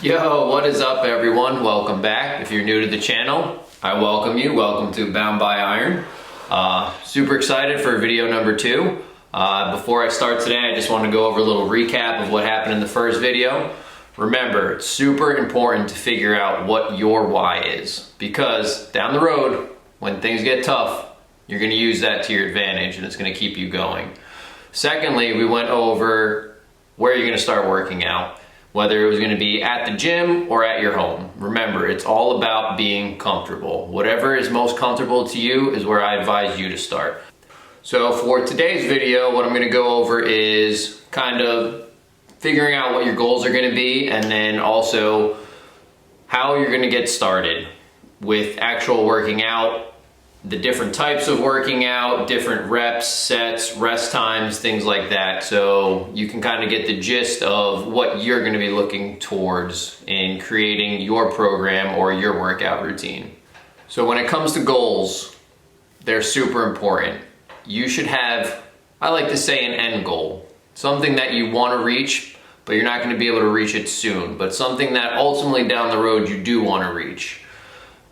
Yo, what is up everyone? Welcome back. If you're new to the channel, I welcome you. Welcome to Bound by Iron. Super excited for video number 2. Before I start today, I just want to go over a little recap of what happened in the first video. Remember, it's super important to figure out what your why is, because down the road, when things get tough, you're going to use that to your advantage and it's going to keep you going. Secondly, we went over where you're going to start working out, whether it was going to be at the gym or at your home. Remember, it's all about being comfortable. Whatever is most comfortable to you is where I advise you to start. So for today's video, what I'm going to go over is kind of figuring out what your goals are going to be, and then also how you're going to get started with actual working out, the different types of working out, different reps, sets, rest times, things like that. So you can kind of get the gist of what you're going to be looking towards in creating your program or your workout routine. So when it comes to goals, they're super important. You should have, I like to say, an end goal. Something that you want to reach, but you're not going to be able to reach it soon. But something that ultimately down the road you do want to reach.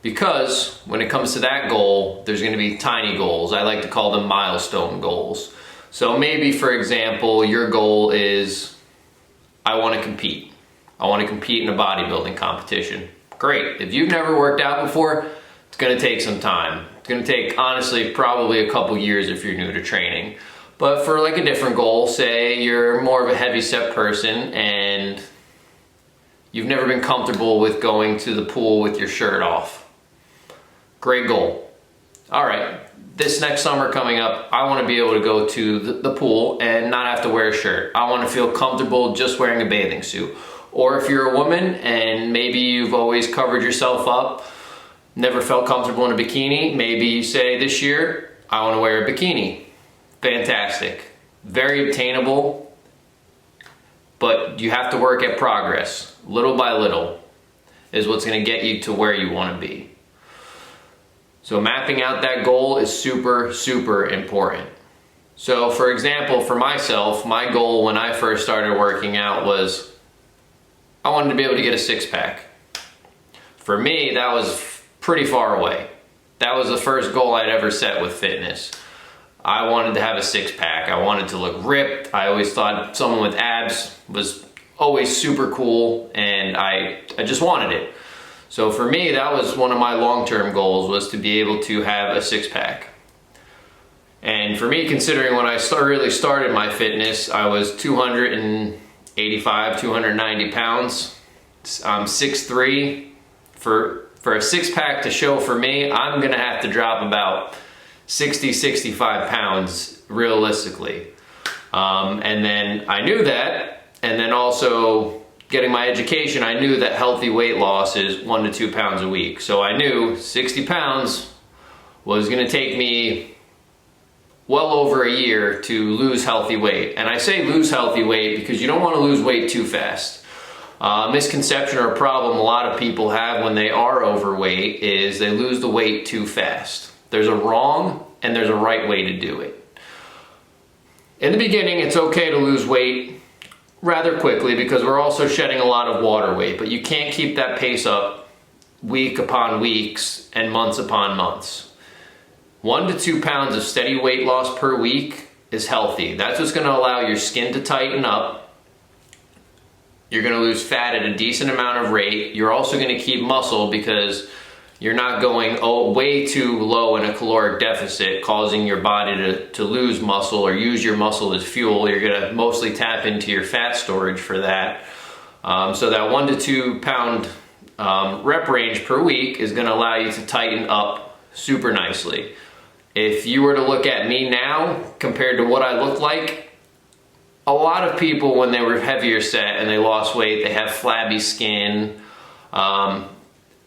Because when it comes to that goal, there's going to be tiny goals. I like to call them milestone goals. So maybe, for example, your goal is, I want to compete. I want to compete in a bodybuilding competition. Great. If you've never worked out before, it's going to take some time. It's going to take, honestly, probably a couple years if you're new to training. But for like a different goal, say you're more of a heavy set person and you've never been comfortable with going to the pool with your shirt off. Great goal. All right, this next summer coming up, I want to be able to go to the pool and not have to wear a shirt. I want to feel comfortable just wearing a bathing suit. Or if you're a woman and maybe you've always covered yourself up, never felt comfortable in a bikini, maybe you say this year, I want to wear a bikini. Fantastic. Very obtainable, but you have to work at progress. Little by little is what's going to get you to where you want to be. So mapping out that goal is super, super important. So for example, for myself, my goal when I first started working out was I wanted to be able to get a six-pack. For me, that was pretty far away. That was the first goal I'd ever set with fitness. I wanted to have a six-pack. I wanted to look ripped. I always thought someone with abs was always super cool, and I just wanted it. So for me, that was one of my long-term goals, was to be able to have a six-pack. And for me, considering when I really started my fitness, I was 285, 290 pounds. I'm 6'3". For a six-pack to show for me, I'm gonna have to drop about 60, 65 pounds realistically. And then I knew that, and then also getting my education, I knew that healthy weight loss is 1 to 2 pounds a week. So I knew 60 pounds was gonna take me well over a year to lose healthy weight. And I say lose healthy weight because you don't wanna lose weight too fast. Misconception or a problem a lot of people have when they are overweight is they lose the weight too fast. There's a wrong and there's a right way to do it. In the beginning, it's okay to lose weight rather quickly because we're also shedding a lot of water weight, but you can't keep that pace up week upon weeks and months upon months. 1 to 2 pounds of steady weight loss per week is healthy. That's what's going to allow your skin to tighten up. You're going to lose fat at a decent amount of rate. You're also going to keep muscle because you're not going way too low in a caloric deficit, causing your body to lose muscle or use your muscle as fuel. You're going to mostly tap into your fat storage for that. So that 1 to 2 pound rep range per week is going to allow you to tighten up super nicely. If you were to look at me now compared to what I look like, a lot of people when they were heavier set and they lost weight, they have flabby skin.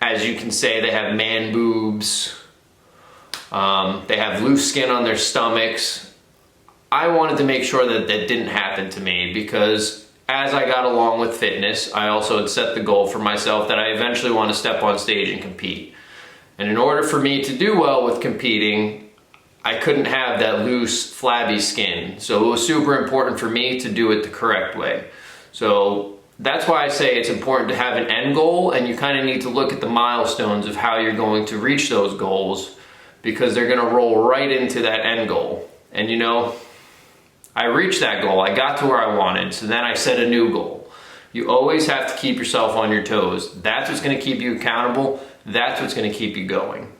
As you can say, they have man boobs. They have loose skin on their stomachs. I wanted to make sure that that didn't happen to me because as I got along with fitness, I also had set the goal for myself that I eventually want to step on stage and compete. And in order for me to do well with competing, I couldn't have that loose, flabby skin. So it was super important for me to do it the correct way. So that's why I say it's important to have an end goal, and you kind of need to look at the milestones of how you're going to reach those goals, because they're going to roll right into that end goal. And you know, I reached that goal, I got to where I wanted, so then I set a new goal. You always have to keep yourself on your toes. That's what's going to keep you accountable. That's what's going to keep you going.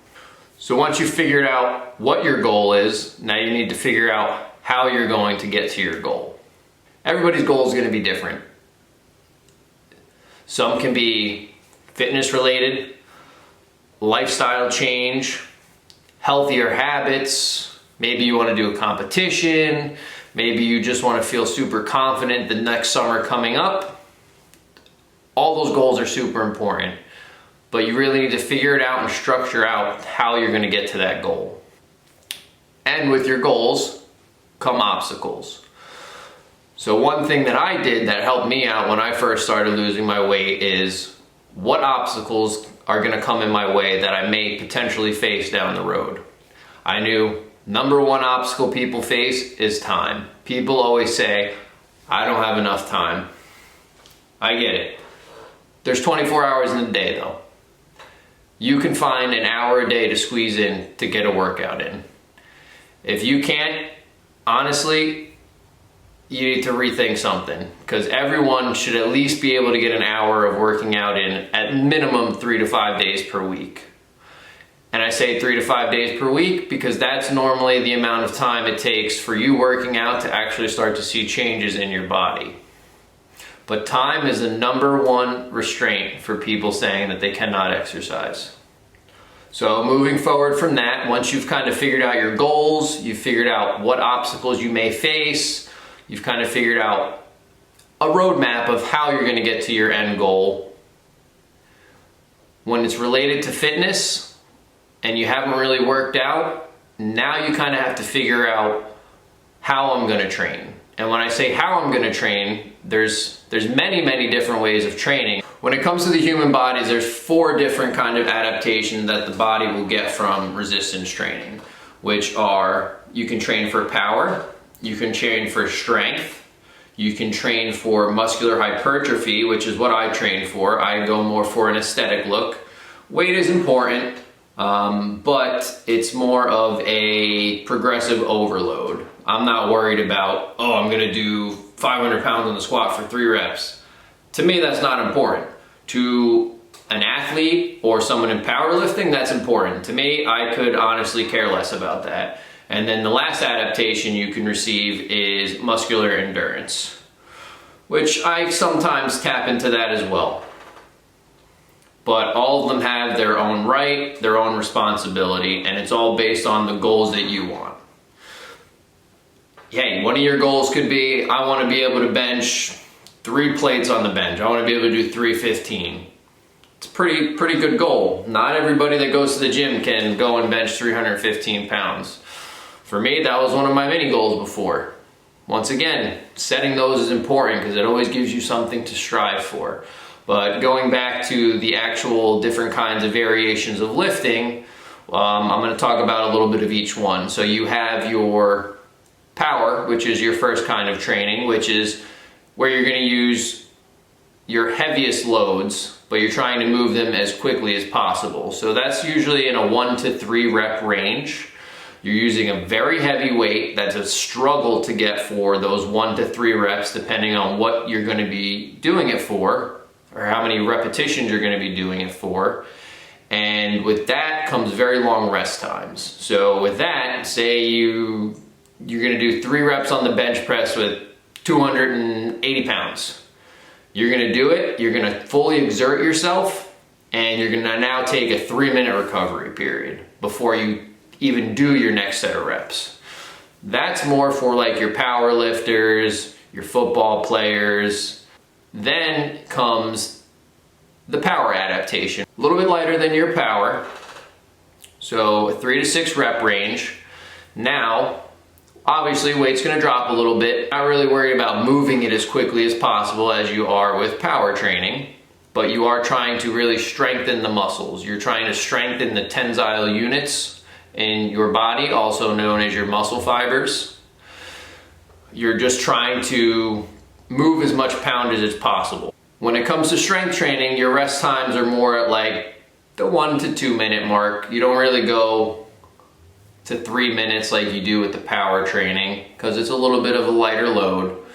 So once you've figured out what your goal is, now you need to figure out how you're going to get to your goal. Everybody's goal is going to be different. Some can be fitness related, lifestyle change, healthier habits. Maybe you want to do a competition. Maybe you just want to feel super confident the next summer coming up. All those goals are super important, but you really need to figure it out and structure out how you're going to get to that goal. And with your goals come obstacles. So one thing that I did that helped me out when I first started losing my weight is, what obstacles are going to come in my way that I may potentially face down the road. I knew number one obstacle people face is time. People always say, I don't have enough time. I get it. There's 24 hours in the day though. You can find an hour a day to squeeze in to get a workout in. If you can't, honestly, you need to rethink something, because everyone should at least be able to get an hour of working out in at minimum 3 to 5 days per week. And I say 3 to 5 days per week because that's normally the amount of time it takes for you working out to actually start to see changes in your body. But time is the number one restraint for people saying that they cannot exercise. So moving forward from that, once you've kind of figured out your goals, you've figured out what obstacles you may face, you've kind of figured out a roadmap of how you're going to get to your end goal. When it's related to fitness and you haven't really worked out, now you kind of have to figure out how I'm going to train. And when I say how I'm going to train, there's many different ways of training. When it comes to the human bodies, there's 4 different kind of adaptations that the body will get from resistance training, which are, you can train for power, you can train for strength, you can train for muscular hypertrophy, which is what I train for. I go more for an aesthetic look. Weight is important, but it's more of a progressive overload. I'm not worried about, oh, I'm gonna do 500 pounds on the squat for 3 reps. To me, that's not important. To an athlete or someone in powerlifting, that's important. To me, I could honestly care less about that. And then the last adaptation you can receive is muscular endurance, which I sometimes tap into that as well. But all of them have their own right, their own responsibility, and it's all based on the goals that you want. Hey, one of your goals could be, I want to be able to bench 3 plates on the bench. I want to be able to do 315. It's a pretty good goal. Not everybody that goes to the gym can go and bench 315 pounds. For me, that was one of my many goals before. Once again, setting those is important because it always gives you something to strive for. But going back to the actual different kinds of variations of lifting, I'm going to talk about a little bit of each one. So you have your power, which is your first kind of training, which is where you're going to use your heaviest loads, but you're trying to move them as quickly as possible. So that's usually in a 1 to 3 rep range. You're using a very heavy weight. That's a struggle to get for those 1 to 3 reps, depending on what you're going to be doing it for, or how many repetitions you're going to be doing it for. And with that comes very long rest times. So with that, say you're going to do 3 reps on the bench press with 280 pounds. You're going to do it, you're going to fully exert yourself, and you're going to now take a 3-minute recovery period before you even do your next set of reps. That's more for like your power lifters, your football players. Then comes the power adaptation. A little bit lighter than your power. So a 3 to 6 rep range. Now, obviously weight's gonna drop a little bit. Not really worried about moving it as quickly as possible as you are with power training, but you are trying to really strengthen the muscles. You're trying to strengthen the tensile units in your body, also known as your muscle fibers. You're just trying to move as much poundage as possible. When it comes to strength training, your rest times are more at like the 1 to 2 minute mark. You don't really go to 3 minutes like you do with the power training because it's a little bit of a lighter load.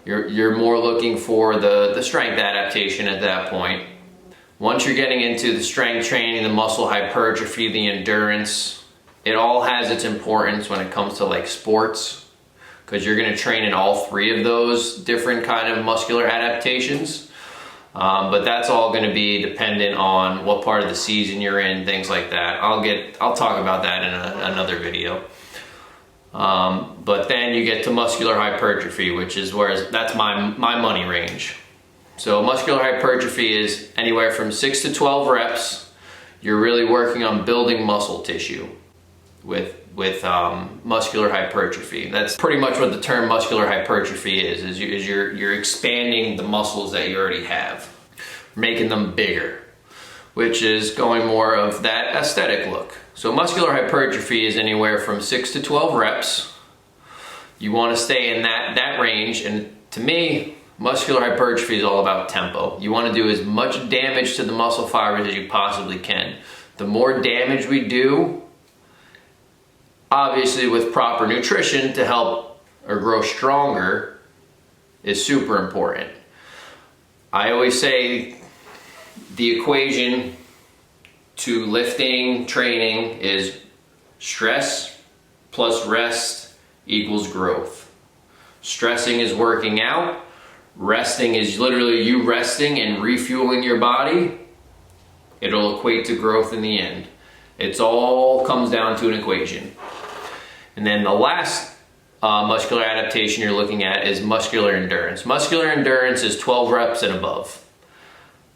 You're more looking for the strength adaptation at that point. Once you're getting into the strength training, the muscle hypertrophy, the endurance, it all has its importance when it comes to like sports, because you're going to train in all three of those different kind of muscular adaptations. But that's all going to be dependent on what part of the season you're in, things like that. I'll talk about that in another video. But then you get to muscular hypertrophy, which is that's my money range. So muscular hypertrophy is anywhere from 6 to 12 reps. You're really working on building muscle tissue with muscular hypertrophy. That's pretty much what the term muscular hypertrophy is you're expanding the muscles that you already have, making them bigger, which is going more of that aesthetic look. So muscular hypertrophy is anywhere from 6 to 12 reps. You want to stay in that range, and to me, muscular hypertrophy is all about tempo. You want to do as much damage to the muscle fibers as you possibly can. The more damage we do, obviously with proper nutrition to help or grow stronger, is super important. I always say the equation to lifting training is stress plus rest equals growth. Stressing is working out. Resting is literally you resting and refueling your body. It'll equate to growth in the end. It's all comes down to an equation. And then the last muscular adaptation you're looking at is muscular endurance. Muscular endurance is 12 reps and above.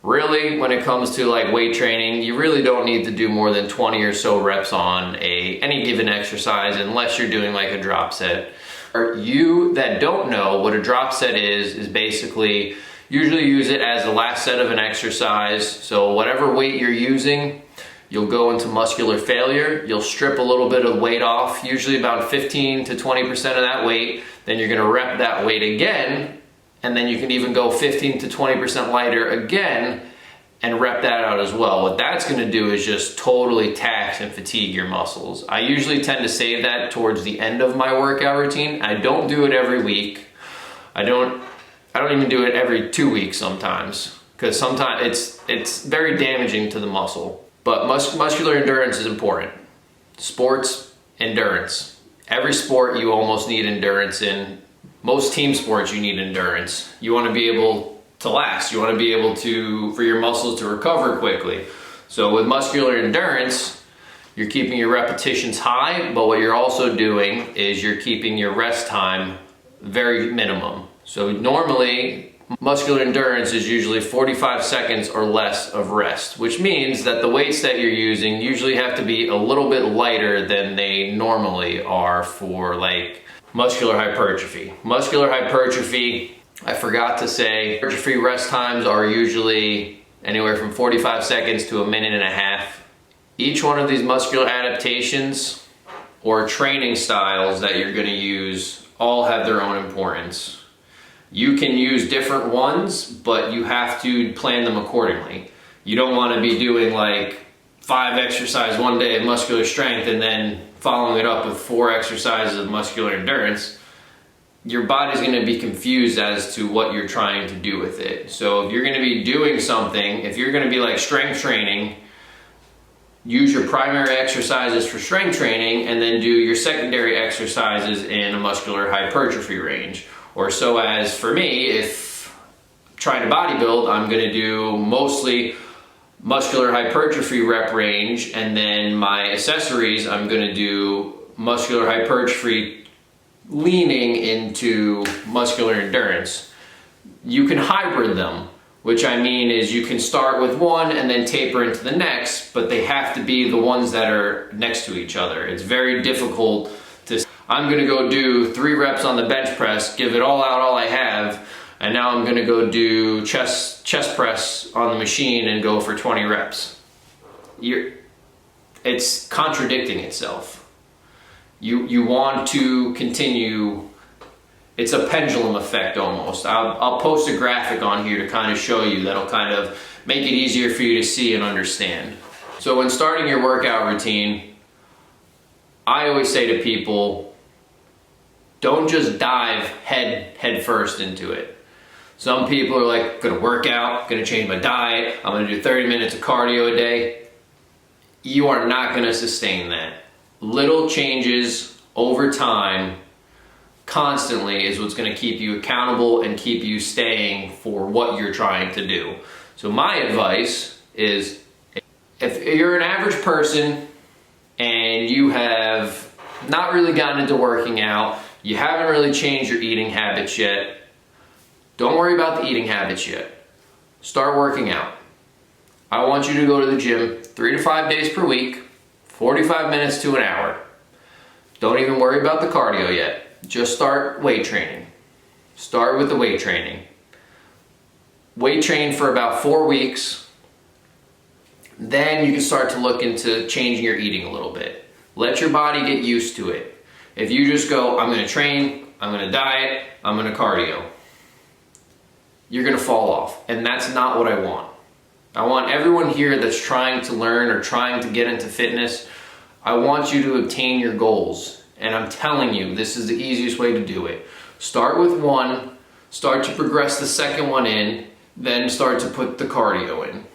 Really, when it comes to like weight training, you really don't need to do more than 20 or so reps on any given exercise unless you're doing like a drop set. Or you that don't know what a drop set is basically usually use it as the last set of an exercise. So whatever weight you're using, you'll go into muscular failure. You'll strip a little bit of weight off, usually about 15 to 20% of that weight. Then you're gonna rep that weight again, and then you can even go 15 to 20% lighter again and rep that out as well. What that's gonna do is just totally tax and fatigue your muscles. I usually tend to save that towards the end of my workout routine. I don't do it every week. I don't even do it every 2 weeks sometimes, because sometimes it's very damaging to the muscle. But muscular endurance is important. Sports, endurance. Every sport you almost need endurance in. Most team sports you need endurance. You want to be able to last. You want to be able for your muscles to recover quickly. So with muscular endurance, you're keeping your repetitions high, but what you're also doing is you're keeping your rest time very minimum. So normally, muscular endurance is usually 45 seconds or less of rest, which means that the weights that you're using usually have to be a little bit lighter than they normally are for like muscular hypertrophy. Muscular hypertrophy, I forgot to say, hypertrophy rest times are usually anywhere from 45 seconds to a minute and a half. Each one of these muscular adaptations or training styles that you're going to use all have their own importance. You can use different ones, but you have to plan them accordingly. You don't want to be doing like 5 exercises one day of muscular strength and then following it up with 4 exercises of muscular endurance. Your body's going to be confused as to what you're trying to do with it. So if you're going to be doing something, if you're going to be like strength training, use your primary exercises for strength training and then do your secondary exercises in a muscular hypertrophy range. Or so as for me, if trying to bodybuild, I'm going to do mostly muscular hypertrophy rep range, and then my accessories, I'm going to do muscular hypertrophy leaning into muscular endurance. You can hybrid them, which I mean is you can start with one and then taper into the next, but they have to be the ones that are next to each other. It's very difficult to, I'm gonna go do 3 reps on the bench press, give it all out, all I have, and now I'm gonna go do chest press on the machine and go for 20 reps. It's contradicting itself. You want to continue it's a pendulum effect almost. I'll post a graphic on here to kind of show you that'll kind of make it easier for you to see and understand. So when starting your workout routine, I always say to people, don't just dive head first into it. Some people are like, gonna work out, gonna change my diet, I'm gonna do 30 minutes of cardio a day. You are not gonna sustain that. Little changes over time, constantly, is what's gonna keep you accountable and keep you staying for what you're trying to do. So my advice is, if you're an average person and you have not really gotten into working out, you haven't really changed your eating habits yet, don't worry about the eating habits yet. Start working out. I want you to go to the gym 3 to 5 days per week, 45 minutes to an hour. Don't even worry about the cardio yet. Just start weight training. Start with the weight training. Weight train for about 4 weeks. Then you can start to look into changing your eating a little bit. Let your body get used to it. If you just go, I'm gonna train, I'm gonna diet, I'm gonna cardio, you're gonna fall off. And that's not what I want. I want everyone here that's trying to learn or trying to get into fitness, I want you to obtain your goals. And I'm telling you, this is the easiest way to do it. Start with one, start to progress the second one in, then start to put the cardio in.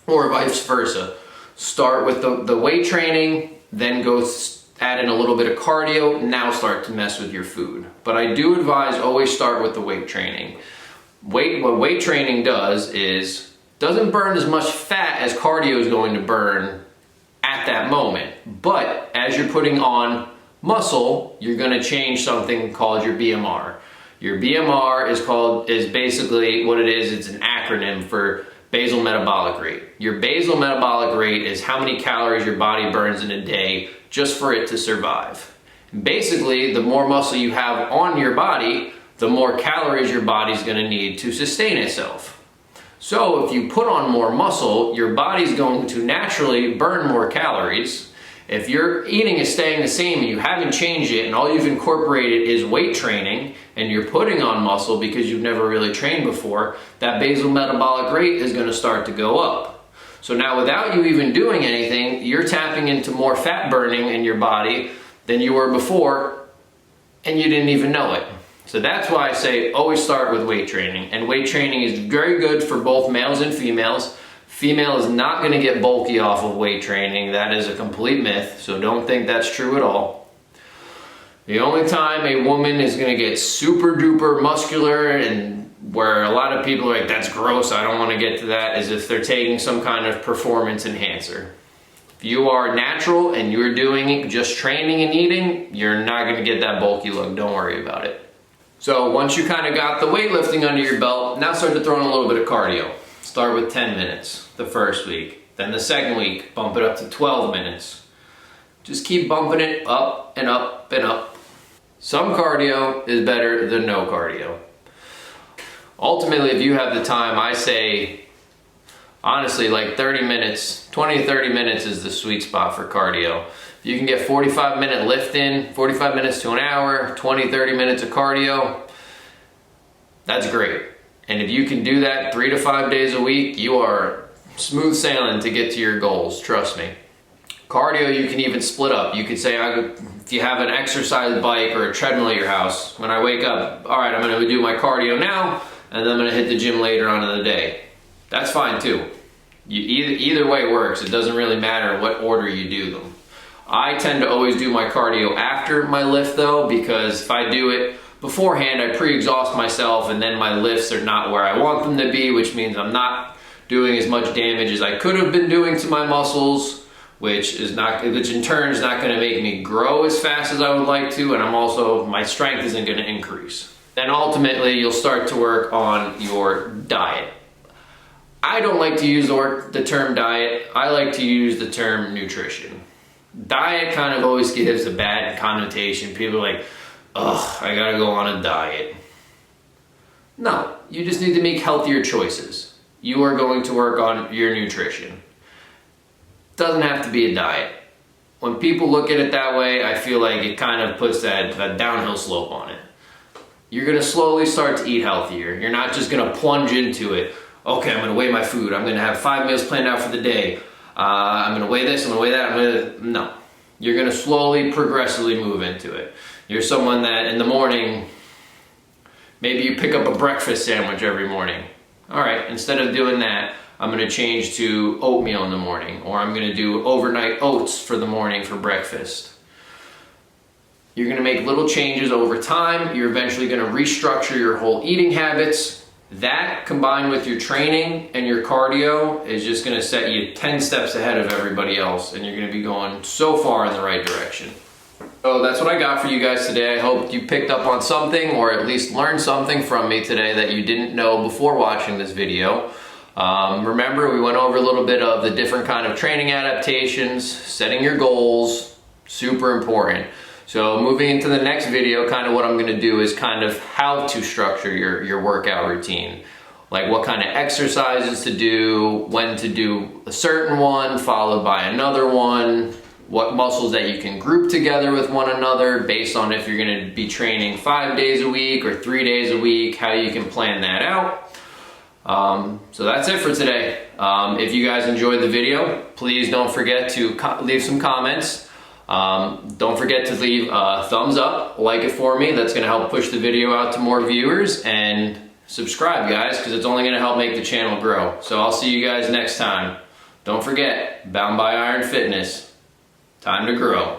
Or vice versa. Start with the weight training, then go add in a little bit of cardio, now start to mess with your food. But I do advise always start with the weight training. What weight training does is, doesn't burn as much fat as cardio is going to burn at that moment. But as you're putting on muscle, you're gonna change something called your BMR. Your BMR is basically what it is. It's an acronym for basal metabolic rate. Your basal metabolic rate is how many calories your body burns in a day just for it to survive. Basically, the more muscle you have on your body, the more calories your body's gonna need to sustain itself. So if you put on more muscle, your body's going to naturally burn more calories. If your eating is staying the same and you haven't changed it and all you've incorporated is weight training and you're putting on muscle because you've never really trained before, that basal metabolic rate is going to start to go up. So now without you even doing anything, you're tapping into more fat burning in your body than you were before and you didn't even know it. So that's why I say always start with weight training. And weight training is very good for both males and females. Female is not going to get bulky off of weight training. That is a complete myth, so don't think that's true at all. The only time a woman is going to get super duper muscular, and where a lot of people are like, that's gross, I don't want to get to that, is if they're taking some kind of performance enhancer. If you are natural and you're doing just training and eating, you're not going to get that bulky look. Don't worry about it. So once you kind of got the weightlifting under your belt, now start to throw in a little bit of cardio. Start with 10 minutes the first week. Then the second week, bump it up to 12 minutes. Just keep bumping it up and up and up. Some cardio is better than no cardio. Ultimately, if you have the time, I say, honestly, like 30 minutes, 20 to 30 minutes is the sweet spot for cardio. If you can get 45-minute lift in, 45 minutes to an hour, 20, 30 minutes of cardio, that's great. And if you can do that 3 to 5 days a week, you are smooth sailing to get to your goals, trust me. Cardio, you can even split up. You could say, if you have an exercise bike or a treadmill at your house, when I wake up, all right, I'm gonna do my cardio now, and then I'm gonna hit the gym later on in the day. That's fine too. Either way works. It doesn't really matter what order you do them. I tend to always do my cardio after my lift though, because if I do it beforehand, I pre-exhaust myself and then my lifts are not where I want them to be, which means I'm not doing as much damage as I could have been doing to my muscles, which in turn is not going to make me grow as fast as I would like to, and my strength isn't going to increase. Then ultimately you'll start to work on your diet. I don't like to use the term diet, I like to use the term nutrition. Diet kind of always gives a bad connotation. People are like, ugh, I gotta go on a diet. No, you just need to make healthier choices. You are going to work on your nutrition. Doesn't have to be a diet. When people look at it that way, I feel like it kind of puts that downhill slope on it. you're gonna slowly start to eat healthier. You're not just gonna plunge into it. Okay, I'm gonna weigh my food. I'm gonna have 5 meals planned out for the day. I'm gonna weigh this, I'm gonna weigh that, no. You're gonna slowly, progressively move into it. You're someone that in the morning, maybe you pick up a breakfast sandwich every morning. All right, instead of doing that, I'm gonna change to oatmeal in the morning, or I'm gonna do overnight oats for the morning for breakfast. You're gonna make little changes over time. You're eventually gonna restructure your whole eating habits. That combined with your training and your cardio is just gonna set you 10 steps ahead of everybody else, and you're gonna be going so far in the right direction. So that's what I got for you guys today. I hope you picked up on something, or at least learned something from me today that you didn't know before watching this video. Remember, we went over a little bit of the different kind of training adaptations, setting your goals, super important. So moving into the next video, kind of what I'm gonna do is kind of how to structure your workout routine. Like what kind of exercises to do, when to do a certain one, followed by another one, what muscles that you can group together with one another based on if you're gonna be training 5 days a week or 3 days a week, how you can plan that out. So that's it for today. If you guys enjoyed the video, please don't forget to leave some comments. Don't forget to leave a thumbs up, like it for me. That's gonna help push the video out to more viewers, and subscribe, guys, because it's only gonna help make the channel grow. So I'll see you guys next time. Don't forget, Bound by Iron Fitness. Time to grow.